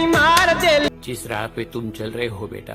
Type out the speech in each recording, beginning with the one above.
मार दे। जिस राह पे तुम चल रहे हो बेटा,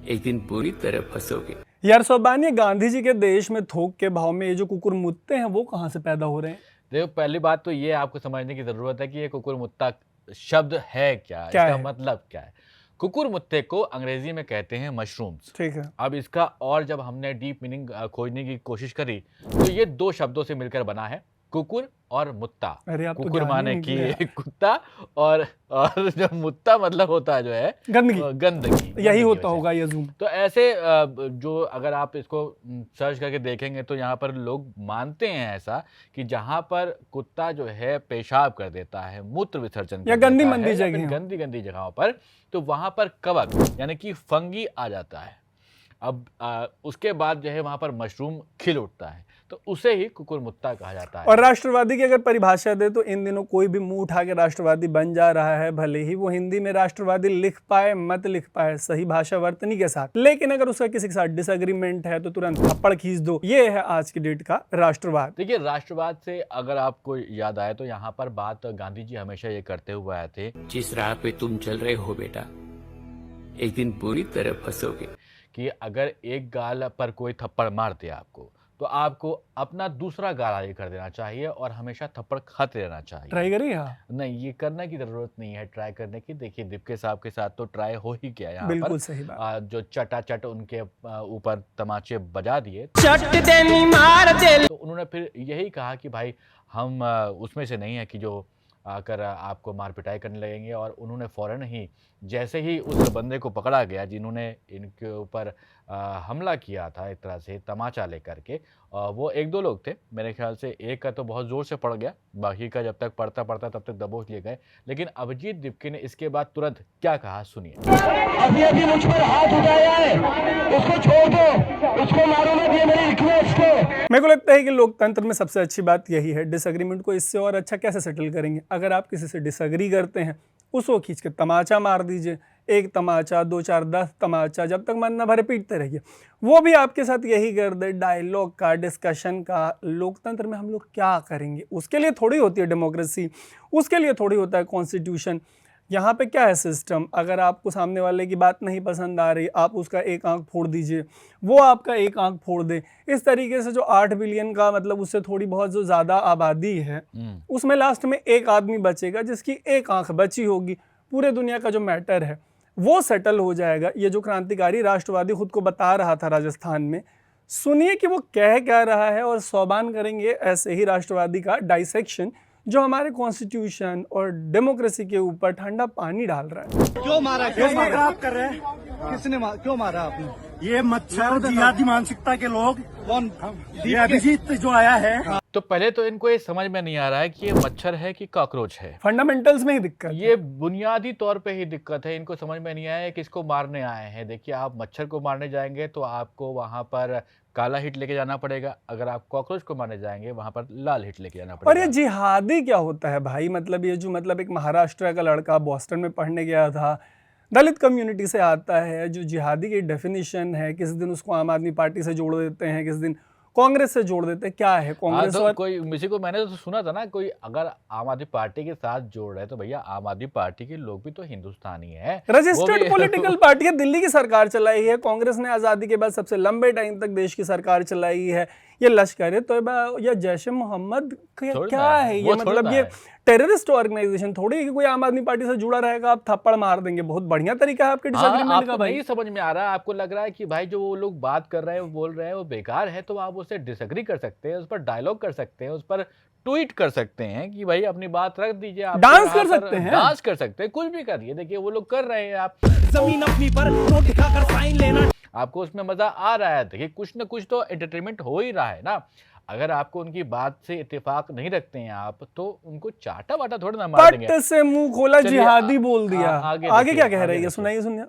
एक दिन बुरी तरह फंसोगे। यार सोबानी, गांधी जी के देश में थोक के भाव में ये जो कुकुर मुत्ते हैं वो कहाँ से पैदा हो रहे हैं? देखो, पहली बात तो ये आपको समझने की जरूरत है कि ये कुकुर मुत्ता शब्द है क्या क्या इसका है? मतलब क्या है। कुकुर मुत्ते को अंग्रेजी में कहते हैं मशरूम्स। ठीक है। अब इसका और जब हमने डीप मीनिंग खोजने की कोशिश करी तो ये दो शब्दों से मिलकर बना है, कुकुर और मुत्ता। अरे आप तो कुकुर ज्ञानी माने निकले कि कुत्ता और जो मुत्ता मतलब होता है जो है गंदगी। गंदगी। यही होता वजह से। होगा ये जूम। तो ऐसे जो अगर आप इसको सर्च करके देखेंगे तो यहाँ पर लोग मानते हैं ऐसा कि जहाँ पर कुत्ता जो है पेशाब कर देता है, मूत्र विसर्जन या कर गंदी देता मंदी है, या फिर जगह हो। गंदी गंदी जगहों पर, तो वहाँ पर कवक यानी कि फंगी आ जाता है। अब उसके बाद जो है वहाँ पर मशरूम खिल उठता है, तो उसे ही कुकुर मुत्ता कहा जाता है। और राष्ट्रवादी की अगर परिभाषा दे तो इन दिनों कोई भी मुंह उठा के राष्ट्रवादी बन जा रहा है, भले ही वो हिंदी में राष्ट्रवादी लिख पाए मत लिख पाए सही भाषा वर्तनी के साथ, लेकिन अगर उसका किसी के साथ डिसएग्रीमेंट है तो तुरंत थप्पड़ खींच दो। ये है आज की डेट का राष्ट्रवाद। देखिए, राष्ट्रवाद से अगर आपको याद आए तो यहाँ पर बात गांधी जी हमेशा ये करते हुए आए थे, जिस राह पे तुम चल रहे हो बेटा, एक दिन बुरी तरह फंसोगे। कि अगर एक गाल पर कोई थप्पड़ मार दे आपको, तो आपको अपना दूसरा गाल आगे कर देना चाहिए और हमेशा थप्पड़ खाते रहना चाहिए। ट्राई करिए। हाँ नहीं, ये करने की जरूरत नहीं है ट्राई करने की। देखिए, दीपके साहब के साथ तो ट्राई हो ही गया यहाँ बिल्कुल पर। सही बात। जो चटाचट उनके ऊपर तमाचे बजा दिए, मार दे। तो उन्होंने फिर यही कहा कि भाई हम उसमें से नहीं है कि जो आकर आपको मार पिटाई करने लगेंगे। और उन्होंने फौरन ही, जैसे ही उस बंदे को पकड़ा गया जिन्होंने इनके ऊपर हमला किया था एक तरह से तमाचा लेकर के, वो एक दो लोग थे मेरे ख्याल से, एक का तो बहुत ज़ोर से पड़ गया, बाकी का जब तक पड़ता पड़ता तब तक दबोच लिए गए। लेकिन अभिजीत दीपके ने इसके बाद तुरंत क्या कहा सुनिए। अभी मुझ पर हाथ उठाया है, उसको छोड़ दो, उसको मारो मत, ये मेरी रिक्वेस्ट है। मेरे को लगता है कि लोकतंत्र में सबसे अच्छी बात यही है, डिसएग्रीमेंट को इससे और अच्छा कैसे सेटल करेंगे। अगर आप किसी से डिसएग्री करते हैं उसको खींच के तमाचा मार दीजिए, एक तमाचा, 2 4 10 तमाचा, जब तक मन न भरे पीटते रहिए। वो भी आपके साथ यही कर दे, डायलॉग का, डिस्कशन का। लोकतंत्र में हम लोग क्या करेंगे? उसके लिए थोड़ी होती है डेमोक्रेसी, उसके लिए थोड़ी होता है कॉन्स्टिट्यूशन। यहाँ पे क्या है सिस्टम, अगर आपको सामने वाले की बात नहीं पसंद आ रही, आप उसका एक आंख फोड़ दीजिए, वो आपका एक आंख फोड़ दे। इस तरीके से जो 8 बिलियन का मतलब उससे थोड़ी बहुत जो ज़्यादा आबादी है, उसमें लास्ट में एक आदमी बचेगा जिसकी एक आंख बची होगी। पूरे दुनिया का जो मैटर है वो सेटल हो जाएगा। ये जो क्रांतिकारी राष्ट्रवादी खुद को बता रहा था राजस्थान में, सुनिए कि वो कह क्या रहा है और सौबान करेंगे ऐसे ही राष्ट्रवादी का डाइसेक्शन जो हमारे कॉन्स्टिट्यूशन और डेमोक्रेसी के ऊपर ठंडा पानी डाल रहा है। क्यों मारा? आप कर रहे हैं? किसने क्यों मारा आपने? ये मच्छर जिहादी मानसिकता के लोग। कौन? ये अभिजीत जो आया है। तो पहले तो इनको ये समझ में नहीं आ रहा है कि ये मच्छर है कि कॉकरोच है। फंडामेंटल्स में ही दिक्कत, ये बुनियादी तौर पे ही दिक्कत है। इनको समझ में नहीं आया है किसको मारने आए हैं। देखिए, आप मच्छर को मारने जाएंगे तो आपको वहां पर काला हिट लेके जाना पड़ेगा, अगर आप कॉकरोच को मारने जाएंगे वहां पर लाल हिट लेके जाना पड़ेगा। और ये जिहादी क्या होता है भाई? मतलब ये जो मतलब एक महाराष्ट्र का लड़का बोस्टन में पढ़ने गया था, दलित कम्युनिटी से आता है, जो जिहादी की डेफिनेशन है, किस दिन उसको आम आदमी पार्टी से जोड़ देते हैं, किस दिन कांग्रेस से जोड़ देते हैं। क्या है कांग्रेस? तो और कोई किसी को मैंने तो सुना था ना, कोई अगर आम आदमी पार्टी के साथ जोड़ रहे हैं तो भैया आम आदमी पार्टी के लोग भी तो हिंदुस्तानी है, रजिस्टर्ड पॉलिटिकल पार्टी है। दिल्ली की सरकार चलाई है कांग्रेस ने, आजादी के बाद सबसे लंबे टाइम तक देश की सरकार चलाई है। ये लश्कर तोयबा या जैश ए मोहम्मद क्या है ये? मतलब ये टेररिस्ट ऑर्गेनाइजेशन थोड़ी है कि कोई आम आदमी पार्टी से जुड़ा रहेगा आप थप्पड़ मार देंगे। बहुत बढ़िया तरीका है आपके डिसएग्रीमेंट का भाई। नहीं समझ में आ रहा है, आपको लग रहा है कि भाई जो वो लोग बात कर रहे हैं, वो बोल रहे हैं, वो बेकार है, तो आप उससे डिसएग्री कर सकते हैं, उस पर डायलॉग कर सकते हैं, उस पर ट्वीट कर सकते हैं कि भाई अपनी बात रख दीजिए। आप डांस कर सकते हैं, डांस कर सकते हैं, कुछ भी करिए। देखिए वो लोग कर रहे हैं, आप जमीन अपनी पर नोट दिखाकर फाइन लेना। आपको उसमें मजा आ रहा है। देखिए, कुछ ना कुछ तो एंटरटेनमेंट हो ही रहा है ना। अगर आपको उनकी बात से इत्तेफाक नहीं रखते हैं आप, तो उनको चाटा वाटा थोड़ा ना मार देंगे। पट से मुंह खोला, जिहादी बोल दिया। आगे क्या कह रही है? सुनाइए सुनिए।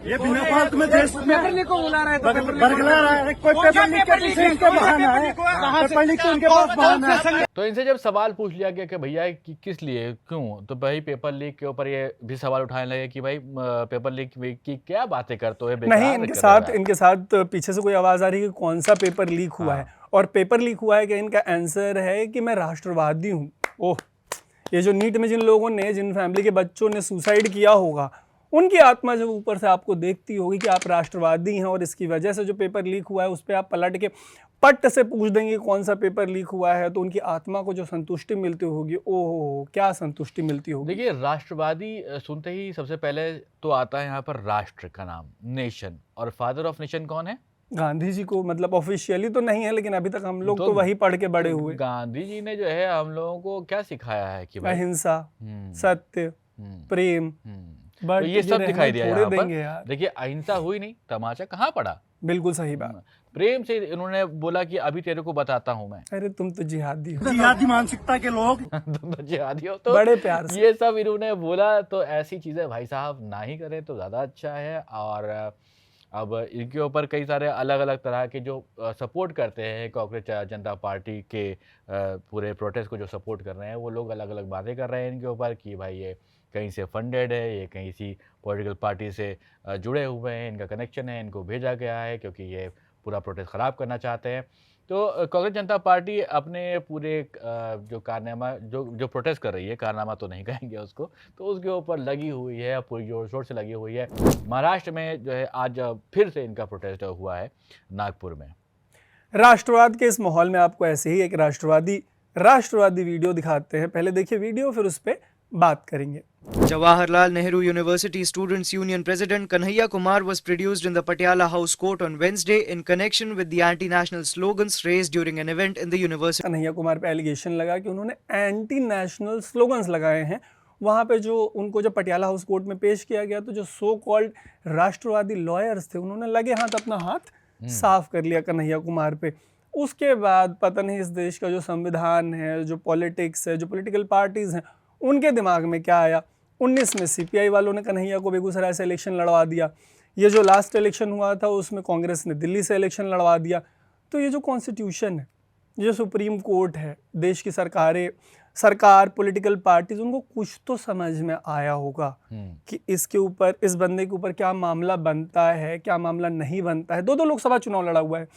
ये बिना फालतू में देश में पेपर लीक को बुला रहा है, तो बरगला रहा है। कोई पेपर लीक के पीछे इनका बहाना है, पेपर लीक तो उनके पास बहाना है। तो इनसे जब सवाल पूछ लिया गया कि भैया कि किस लिए, क्यों, तो भाई पेपर लीक के ऊपर ये भी सवाल उठाने लगे कि भाई पेपर लीक की क्या बातें करते हो। नहीं, इनके साथ पीछे से कोई आवाज आ रही है कि कौन सा पेपर लीक हुआ है, और पेपर लीक हुआ है कि इनका आंसर है कि मैं राष्ट्रवादी हूँ। ओह, ये जो नीट में जिन लोगों ने, जिन फैमिली के बच्चों ने सुसाइड किया होगा, उनकी आत्मा जब ऊपर से आपको देखती होगी कि आप राष्ट्रवादी हैं और इसकी वजह से जो पेपर लीक हुआ है उस पर आप पलट के पट से पूछ देंगे कौन सा पेपर लीक हुआ है, तो उनकी आत्मा को जो संतुष्टि मिलती होगी, ओहो क्या संतुष्टि मिलती होगी। देखिए, राष्ट्रवादी सुनते ही सबसे पहले तो आता है यहाँ पर राष्ट्र का नाम, नेशन, और फादर ऑफ नेशन कौन है? गांधी जी को, मतलब ऑफिशियली तो नहीं है लेकिन अभी तक हम लोग तो वही पढ़ के बड़े हुए। गांधी जी ने जो है हम लोगों को क्या सिखाया है कि भाई अहिंसा, सत्य, प्रेम, तो ये सब दिखाई दिया यहाँ पर। यार देखिए, अहिंसा हुई नहीं, तमाचा कहाँ पड़ा? बिल्कुल सही बात। प्रेम से इन्होंने बोला कि अभी तेरे को बताता हूँ मैं। अरे तुम तो जिहादी हो। जिहादी मानसिकता के लोग तुम तो जिहादी हो। तो बड़े प्यार से ये सब इन्होंने बोला, तो ऐसी चीजें भाई साहब ना ही करें तो ज्यादा अच्छा है। और अब इनके ऊपर कई सारे अलग अलग तरह के जो सपोर्ट करते हैं कांग्रेस जनता पार्टी के पूरे प्रोटेस्ट को जो सपोर्ट कर रहे हैं, वो लोग अलग अलग बातें कर रहे हैं इनके ऊपर कि भाई ये कहीं से फंडेड है, ये कहीं सी पॉलिटिकल पार्टी से जुड़े हुए हैं, इनका कनेक्शन है, इनको भेजा गया है क्योंकि ये पूरा प्रोटेस्ट ख़राब करना चाहते हैं। तो कांग्रेस जनता पार्टी अपने पूरे जो कारनामा जो प्रोटेस्ट कर रही है, कारनामा तो नहीं कहेंगे उसको, तो उसके ऊपर लगी हुई है, पूरी जोर शोर से लगी हुई है। महाराष्ट्र में जो है आज फिर से इनका प्रोटेस्ट हुआ है नागपुर में। राष्ट्रवाद के इस माहौल में आपको ऐसे ही एक राष्ट्रवादी वीडियो दिखाते हैं। पहले देखिए वीडियो, फिर उस पर बात करेंगे। Jawaharlal Nehru University Students Union President Kanhaiya Kumar was produced in the Patiala House Court on Wednesday in connection with the anti-national slogans raised during an event in the university. Kanhaiya Kumar पे allegation लगा कि उन्होंने anti national slogans लगाए हैं। वहाँ पे जो उनको जब पटियाला हाउस कोर्ट में पेश किया गया तो जो सो कॉल्ड राष्ट्रवादी लॉयर्स थे उन्होंने लगे हाथ अपना हाथ साफ कर लिया कन्हैया कुमार पे। उसके बाद पता नहीं इस देश का जो संविधान है, जो पॉलिटिक्स है, जो पॉलिटिकल पार्टीज़ हैं, उनके दिमाग में क्या आया। 19 में सीपीआई वालों ने कन्हैया को बेगूसराय से इलेक्शन लड़वा दिया। ये जो लास्ट इलेक्शन हुआ था उसमें कांग्रेस ने दिल्ली से इलेक्शन लड़वा दिया। तो ये जो कॉन्स्टिट्यूशन है, ये सुप्रीम कोर्ट है, देश की सरकार पॉलिटिकल पार्टीज, उनको कुछ तो समझ में आया होगा कि इसके ऊपर, इस बंदे के ऊपर क्या मामला बनता है, क्या मामला नहीं बनता है। दो लोकसभा चुनाव लड़ा हुआ है।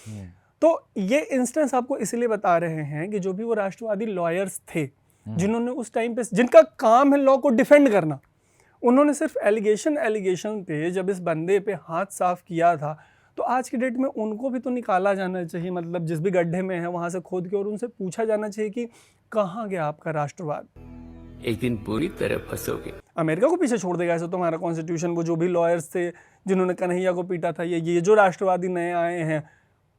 तो ये इंस्टेंस आपको इसलिए बता रहे हैं कि जो भी वो राष्ट्रवादी लॉयर्स थे जिन्होंने उस टाइम पे, जिनका काम है लॉ को डिफेंड करना, उन्होंने सिर्फ एलिगेशन पे जब इस बंदे पे हाथ साफ किया था, तो आज की डेट में उनको भी तो निकाला जाना चाहिए। मतलब जिस भी गड्ढे में है वहां से खोद के, और उनसे पूछा जाना चाहिए कि कहाँ गया आपका राष्ट्रवाद। एक दिन पूरी तरह फंसोगे। अमेरिका को पीछे छोड़ देगा ऐसा तो हमारा कॉन्स्टिट्यूशन। वो जो भी लॉयर्स थे जिन्होंने कन्हैया को पीटा था, ये जो राष्ट्रवादी नए आए हैं,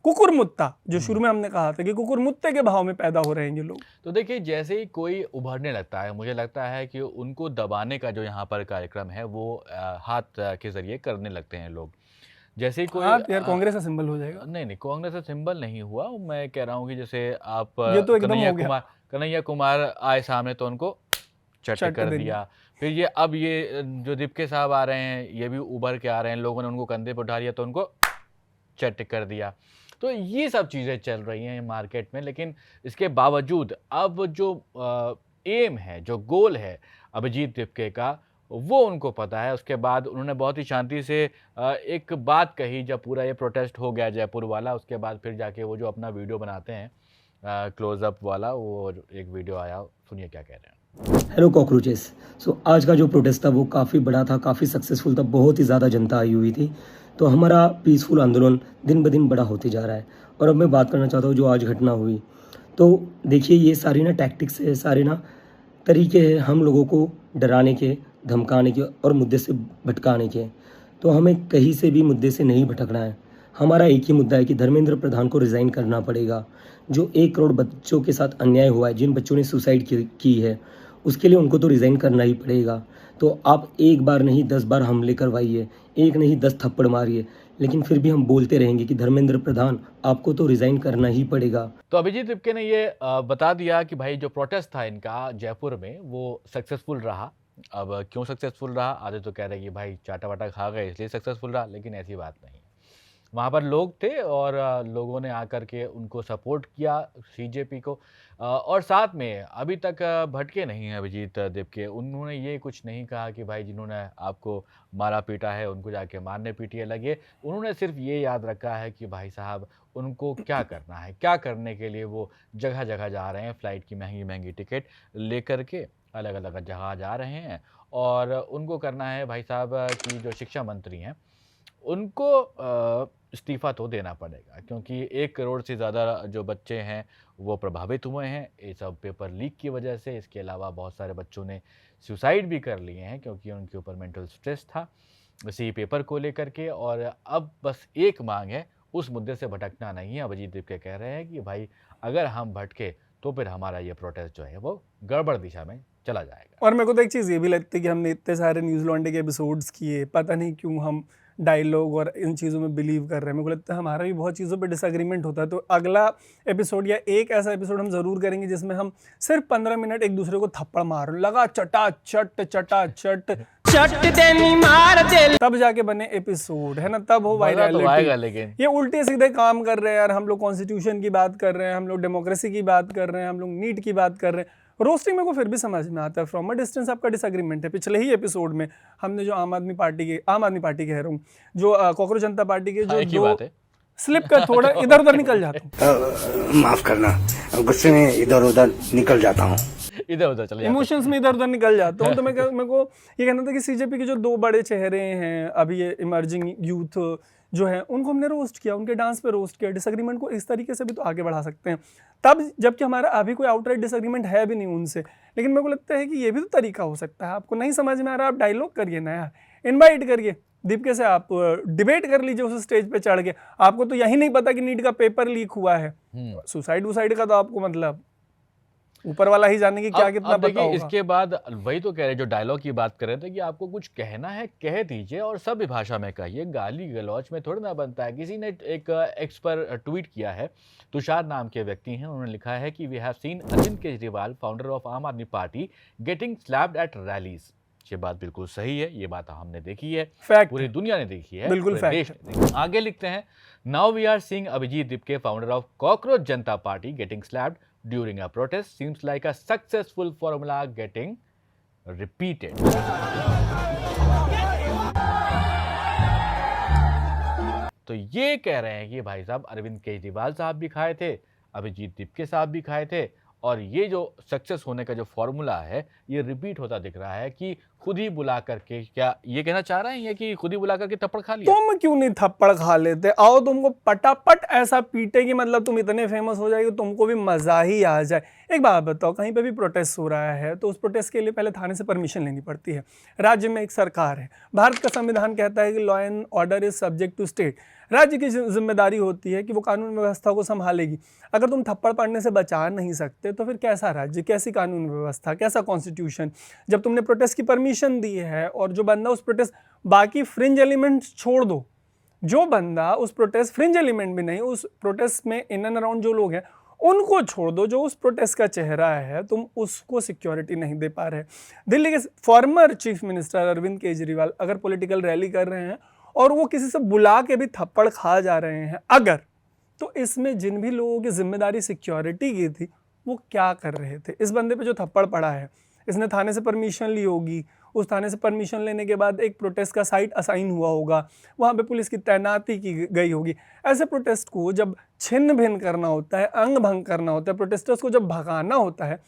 कुकुर मुत्ता, जो शुरू में हमने कहा था कि कुकुर मुत्ते के भाव में पैदा हो रहे हैं ये लोग। तो देखिए, जैसे ही कोई उभरने लगता है, मुझे लगता है कि उनको दबाने का जो यहाँ पर कार्यक्रम है वो हाथ के जरिए करने लगते हैं लोग। जैसे ही कोई यार कांग्रेस का सिंबल हो जाएगा। नहीं, कांग्रेस का सिंबल नहीं हुआ। मैं कह रहा हूँ कि जैसे आप ये तो एकदम हो गया। कन्हैया कुमार आए सामने तो उनको चट कर दिया। फिर ये अब ये जो दीपके साहब आ रहे हैं, ये भी उभर के आ रहे हैं, लोगों ने उनको कंधे पर उठा लिया तो उनको चट कर दिया। तो ये सब चीज़ें चल रही हैं मार्केट में। लेकिन इसके बावजूद अब जो एम है, जो गोल है अभिजीत दीपके का, वो उनको पता है। उसके बाद उन्होंने बहुत ही शांति से एक बात कही जब पूरा ये प्रोटेस्ट हो गया जयपुर वाला। उसके बाद फिर जाके वो जो अपना वीडियो बनाते हैं क्लोजअप वाला, वो एक वीडियो आया, सुनिए क्या कह रहे हैं। Hello cockroaches. सो आज का जो प्रोटेस्ट था वो काफ़ी बड़ा था, काफ़ी सक्सेसफुल था, बहुत ही ज़्यादा जनता आई हुई थी। तो हमारा पीसफुल आंदोलन दिन ब दिन बड़ा होते जा रहा है। और अब मैं बात करना चाहता हूँ जो आज घटना हुई। तो देखिए, ये सारी ना टैक्टिक्स है, सारे ना तरीके हैं हम लोगों को डराने के, धमकाने के और मुद्दे से भटकाने के। तो हमें कहीं से भी मुद्दे से नहीं भटकना है। हमारा एक ही मुद्दा है कि धर्मेंद्र प्रधान को रिज़ाइन करना पड़ेगा। जो 1 करोड़ बच्चों के साथ अन्याय हुआ है, जिन बच्चों ने सुसाइड की है, उसके लिए उनको तो रिज़ाइन करना ही पड़ेगा। तो आप एक बार नहीं 10 बार हमले करवाइए, एक नहीं 10 थप्पड़ मारिए, लेकिन फिर भी हम बोलते रहेंगे कि धर्मेंद्र प्रधान आपको तो रिज़ाइन करना ही पड़ेगा। तो अभिजीत दीपके ने ये बता दिया कि भाई जो प्रोटेस्ट था इनका जयपुर में वो सक्सेसफुल रहा। अब क्यों सक्सेसफुल रहा, आधे तो कह रहे हैं कि भाई चाटा वाटा खा गए इसलिए सक्सेसफुल रहा, लेकिन ऐसी बात नहीं। वहाँ पर लोग थे और लोगों ने आकर के उनको सपोर्ट किया, सीजेपी को। और साथ में अभी तक भटके नहीं हैं अभिजीत दीपके। उन्होंने ये कुछ नहीं कहा कि भाई जिन्होंने आपको मारा पीटा है उनको जाके मारने पीटिए लगे। उन्होंने सिर्फ ये याद रखा है कि भाई साहब उनको क्या करना है, क्या करने के लिए वो जगह जगह जा रहे हैं, फ़्लाइट की महंगी महंगी टिकट लेकर के अलग अलग जगह जा रहे हैं और उनको करना है भाई साहब कि जो शिक्षा मंत्री हैं उनको इस्तीफ़ा तो देना पड़ेगा, क्योंकि 1 करोड़ से ज़्यादा जो बच्चे हैं वो प्रभावित हुए हैं ये सब पेपर लीक की वजह से। इसके अलावा बहुत सारे बच्चों ने सुसाइड भी कर लिए हैं क्योंकि उनके ऊपर मेंटल स्ट्रेस था इसी पेपर को लेकर के। और अब बस एक मांग है, उस मुद्दे से भटकना नहीं है। अभिजीत दीपके कह रहे हैं कि भाई अगर हम भटके तो फिर हमारा ये प्रोटेस्ट जो है वो गड़बड़ दिशा में चला जाएगा। और मेरे को तो एक चीज़ ये भी लगती है कि हमने इतने सारे न्यूज़ लॉन्डे के एपिसोड्स किए, पता नहीं क्यों हम डायलॉग और इन चीज़ों में बिलीव कर रहे हैं। मेरे को लगता है हमारा भी बहुत चीज़ों पे डिसएग्रीमेंट होता है। तो अगला एपिसोड या एक ऐसा एपिसोड हम ज़रूर करेंगे जिसमें हम सिर्फ 15 मिनट एक दूसरे को थप्पड़ मार लगा चटा चट देनी मार दे, तब जाके बने एपिसोड, है ना, तब हो वायरलिटी। लेकिन ये उल्टे सीधे काम कर रहे हैं यार। हम लोग कॉन्स्टिट्यूशन की बात कर रहे हैं, हम लोग डेमोक्रेसी की बात कर रहे हैं, हम लोग नीट की बात कर रहे हैं। रोस्टिंग मेरे को फिर भी समझ में आता है, फ्रॉम अ डिस्टेंस आपका डिसएग्रीमेंट है। पिछले ही एपिसोड में हमने जो आम आदमी पार्टी कह रहा हूँ, जो कॉकरोच जनता पार्टी के जो दो स्लिप कर थोड़ा इधर उधर निकल जाता हूँ, माफ करना, गुस्से में इधर उधर निकल जाता हूँ, इधर उधर चले इमोशंस में इधर उधर निकल जाता हूँ। तो मेरे को ये कहना था कि सीजेपी के जो 2 बड़े चेहरे हैं अभी, ये इमर्जिंग यूथ जो है, उनको हमने रोस्ट किया, उनके डांस पे रोस्ट किया। डिसएग्रीमेंट को इस तरीके से भी तो आगे बढ़ा सकते हैं, तब जबकि हमारा अभी कोई आउटराइट डिसएग्रीमेंट है भी नहीं उनसे। लेकिन मेरे को लगता है कि ये भी तो तरीका हो सकता है। आपको नहीं समझ में आ रहा, आप डायलॉग करिए ना यार, इनवाइट करिए दीपके से, आप डिबेट कर लीजिए उस स्टेज पे चढ़ के। आपको तो यही नहीं पता कि नीट का पेपर लीक हुआ है, सुसाइड का तो आपको मतलब ऊपर वाला ही जाने की क्या कितना पता होगा। इसके बाद वही तो कह रहे, जो डायलॉग की बात कर रहे थे कि आपको कुछ कहना है कह दीजिए और सभ्य भाषा में कहिए, गाली गलौज में थोड़ी ना बनता है। किसी ने एक एक्स पर ट्वीट किया है, तुषार नाम के व्यक्ति हैं, उन्होंने लिखा है कि we have seen Arvind Kejriwal founder of Aam Aadmi Party getting slapped at rallies. ये बात बिल्कुल सही है, ये बात हमने देखी है, फैक्ट, पूरी दुनिया ने देखी है, बिल्कुल फैक्ट। आगे लिखते हैं, now we are seeing Abhijit Dipke founder of Cockroach Janata Party getting slapped during a protest seems like a successful formula getting repeated. तो ये कह रहे हैं कि भाई साहब अरविंद केजरीवाल साहब भी खाए थे, अभिजीत दीपके साहब भी खाए थे, और ये जो सक्सेस होने का जो फॉर्मूला है ये रिपीट होता दिख रहा है कि खुद ही बुला करके, क्या ये कहना चाह रहे हैं कि खुद ही बुला करके थप्पड़ खा लिया? तुम क्यों नहीं थप्पड़ खा लेते? आओ तुमको पटापट ऐसा पीटे कि मतलब तुम इतने फेमस हो जाएगी, तुमको भी मजा ही आ जाए। एक बात बताओ, कहीं पे भी प्रोटेस्ट हो रहा है तो उस प्रोटेस्ट के लिए पहले थाने से परमिशन लेनी पड़ती है। राज्य में एक सरकार है, भारत का संविधान कहता है कि law and order is subject to state. राज्य की जिम्मेदारी होती है कि वो कानून व्यवस्था को संभालेगी। अगर तुम थप्पड़ पड़ने से बचा नहीं सकते तो फिर कैसा राज्य, कैसी कानून व्यवस्था, कैसा कॉन्स्टिट्यूशन? जब तुमने प्रोटेस्ट की परमिशन दी है और जो बंदा उस प्रोटेस्ट, बाकी फ्रिंज एलिमेंट्स छोड़ दो, जो बंदा उस प्रोटेस्ट, फ्रिंज एलिमेंट भी नहीं, उस प्रोटेस्ट में इन एंड अराउंड जो लोग हैं उनको छोड़ दो, जो उस प्रोटेस्ट का चेहरा है, तुम उसको सिक्योरिटी नहीं दे पा रहे। दिल्ली के former chief minister Arvind Kejriwal अगर पॉलिटिकल रैली कर रहे हैं और वो किसी से बुला के भी थप्पड़ खा जा रहे हैं अगर, तो इसमें जिन भी लोगों की जिम्मेदारी सिक्योरिटी की थी वो क्या कर रहे थे? इस बंदे पे जो थप्पड़ पड़ा है, इसने थाने से परमिशन ली होगी, उस थाने से परमिशन लेने के बाद एक प्रोटेस्ट का साइट असाइन हुआ होगा, वहाँ पे पुलिस की तैनाती की गई होगी। ऐसे प्रोटेस्ट को जब छिन्न भिन्न करना होता है, अंग भंग करना होता है, प्रोटेस्टर्स को जब भगाना होता है,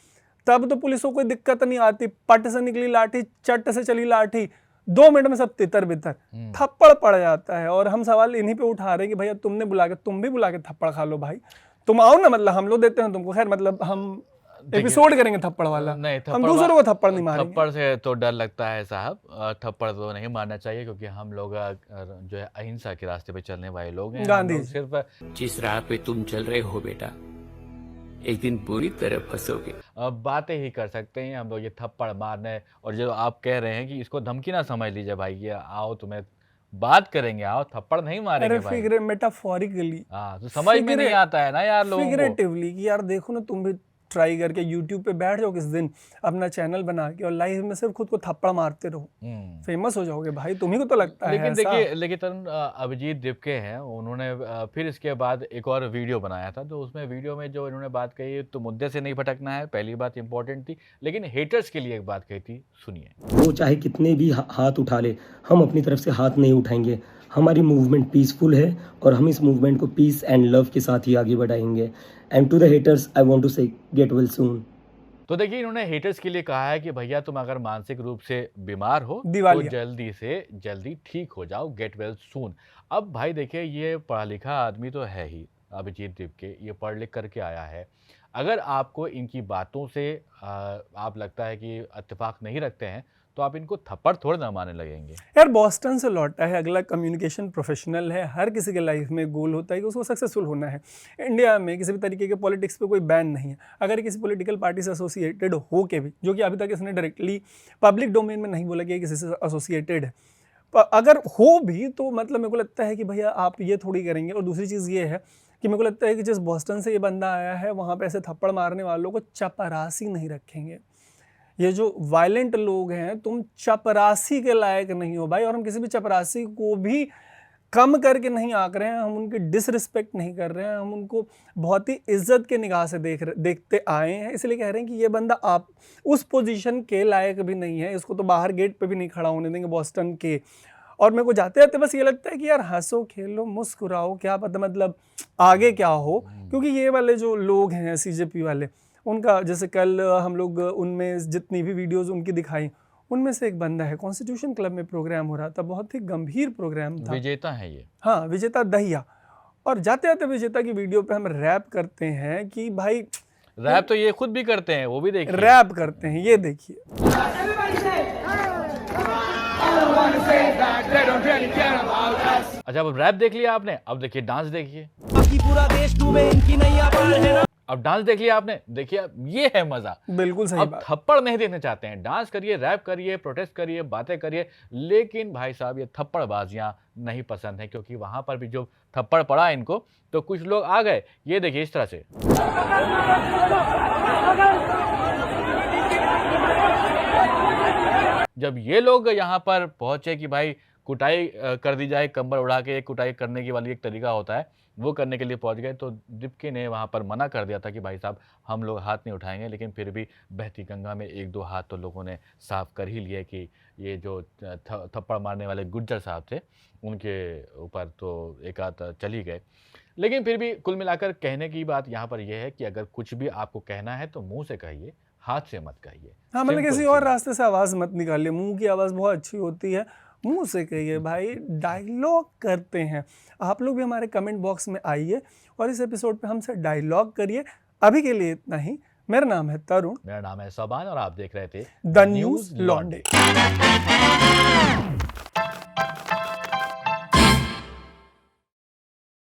तब तो पुलिस को कोई दिक्कत नहीं आती। पट से निकली लाठी, चट से चली लाठी, 2 मिनट में सब तितर बितर, थप्पड़ पड़ जाता है। और हम सवाल इन्हीं पे उठा रहे हैं कि भैया तुमने बुला के, तुम भी बुला के थप्पड़ खा लो भाई, तुम आओ ना, मतलब हम लोग देते हैं तुमको। खैर मतलब हम एपिसोड करेंगे थप्पड़ वाला, नहीं, हम दूसरों को थप्पड़ नहीं मारेंगे। थप्पड़ से तो डर लगता है साहब, थप्पड़ तो नहीं मारना चाहिए, क्योंकि हम लोग जो है अहिंसा के रास्ते पे चलने वाले लोग हैं। गांधी हम लोग सिर्फ जिस राह पे तुम चल रहे हो बेटा, एक दिन बुरी तरह फंसोगे। बातें ही कर सकते हैं हम लोग, ये थप्पड़ मारने, और जो आप कह रहे हैं कि इसको धमकी ना समझ लीजिए भाई, कि आओ तुम्हें बात करेंगे, आओ थप्पड़ नहीं मारेंगे भाई। फिगर मेटाफोरिकली, हाँ, तो समझ में नहीं आता है ना यार लोगों को। फिगरेटिवली कि यार देखो ना, तुम भी ट्राई करके यूट्यूब पे बैठ जाओ किस दिन, अपना चैनल बना के, और लाइव में सिर्फ खुद को थप्पड़ मारते रहो, फेमस हो जाओगे भाई। तुम्ही को तो लगता है लेकिन ऐसा? देखिए, लेकिन अभिजीत दीपके हैं, उन्होंने फिर इसके बाद एक और वीडियो बनाया था, तो उसमें वीडियो में जो इन्होंने बात कही, तो मुद्दे से नहीं भटकना है, पहली बात इंपॉर्टेंट थी, लेकिन हेटर्स के लिए एक बात कही थी, सुनिए। वो चाहे कितने भी हाथ उठा ले, हम अपनी तरफ से हाथ नहीं उठाएंगे। हमारी मूवमेंट पीसफुल है और हम इस मूवमेंट को पीस एंड लव के साथ ही आगे बढ़ाएंगे। And to the haters I want to say get well soon. तो देखिए इन्होंने हेटर्स के लिए कहा है कि भैया तुम अगर मानसिक रूप से बीमार हो तो दिवालिया। जल्दी से जल्दी ठीक हो जाओ, गेट वेल सून। अब भाई देखिए ये पढ़ा लिखा आदमी तो है ही, अभिजीत दीपके, ये पढ़ लिख करके आया है। अगर आपको इनकी बातों से आप लगता है कि इत्तेफाक नहीं रखते हैं तो आप इनको थप्पड़ थोड़ा ना मारने लगेंगे। यार बॉस्टन से लौटा है अगला, कम्युनिकेशन प्रोफेशनल है, हर किसी के लाइफ में गोल होता है कि उसको सक्सेसफुल होना है। इंडिया में किसी भी तरीके के पॉलिटिक्स पे कोई बैन नहीं है। अगर किसी पॉलिटिकल पार्टी से एसोसिएटेड हो के भी, जो कि अभी तक इसने डायरेक्टली पब्लिक डोमेन में नहीं बोला कि किसी से एसोसिएटेड है, अगर हो भी तो मतलब मेरे को लगता है कि भैया आप ये थोड़ी करेंगे। और दूसरी चीज़ ये है कि मेरे को लगता है कि जिस बॉस्टन से ये बंदा आया है वहाँ पे ऐसे थप्पड़ मारने वालों को चपरासी नहीं रखेंगे। ये जो वायलेंट लोग हैं, तुम चपरासी के लायक नहीं हो भाई। और हम किसी भी चपरासी को भी कम करके नहीं आंक रहे हैं, हम उनकी डिसरिस्पेक्ट नहीं कर रहे हैं, हम उनको बहुत ही इज्जत के निगाह से देखते आए हैं। इसलिए कह रहे हैं कि ये बंदा आप उस पोजीशन के लायक भी नहीं है, इसको तो बाहर गेट पे भी नहीं खड़ा होने देंगे बॉस्टन के। और मेरे को जाते जाते बस ये लगता है कि यार हंसो खेलो मुस्कुराओ, क्या पता मतलब आगे क्या हो। क्योंकि ये वाले जो लोग हैं सीजेपी वाले, उनका जैसे कल हम लोग उनमें जितनी भी वीडियोस उनकी दिखाई, उनमें से एक बंदा है, कॉन्स्टिट्यूशन क्लब में प्रोग्राम हो रहा था, बहुत ही गंभीर प्रोग्राम था। विजेता है ये, हाँ विजेता दहिया। और जाते जाते विजेता की वीडियो पे हम रैप करते हैं कि भाई रैप तो ये खुद भी करते हैं, वो भी देखिए रैप करते हैं, ये देखिए। अच्छा अब रैप देख लिया आपने, अब देखिए डांस देखिए। पूरा देश डूबे इनकी नैया पार है ना। अब डांस देख लिया आपने, देखिए अब ये है मजा। बिल्कुल सही अब बात। थप्पड़ नहीं देखना चाहते हैं, डांस करिए, रैप करिए, प्रोटेस्ट करिए, बातें करिए, लेकिन भाई साहब ये थप्पड़बाजियां नहीं पसंद है, क्योंकि वहां पर भी जो थप्पड़ पड़ा इनको तो कुछ लोग आ गए, ये देखिए इस तरह से। जब ये लोग यहाँ पर पहुंचे कि भाई कुटाई कर दी जाए, कंबल उड़ा के कुटाई करने की वाली एक तरीका होता है, वो करने के लिए पहुंच गए, तो दीपके ने वहाँ पर मना कर दिया था कि भाई साहब हम लोग हाथ नहीं उठाएंगे। लेकिन फिर भी बहती गंगा में एक दो हाथ तो लोगों ने साफ कर ही लिए कि ये जो थप्पड़ मारने वाले गुज्जर साहब थे उनके ऊपर तो एक आध चल ही गए। लेकिन फिर भी कुल मिलाकर कहने की बात यहाँ पर यह है कि अगर कुछ भी आपको कहना है तो मुँह से कहिए, हाथ से मत कहिए। हाँ मतलब किसी और रास्ते से आवाज़ मत निकालिए, मुंह की आवाज़ बहुत अच्छी होती है, मुंह से कहिए भाई। डायलॉग करते हैं आप लोग भी, हमारे कमेंट बॉक्स में आइए और इस एपिसोड पे हमसे डायलॉग करिए। अभी के लिए इतना ही। मेरा नाम है तरुण, मेरा नाम है सबान और आप देख रहे थे द न्यूज़ लॉन्डे।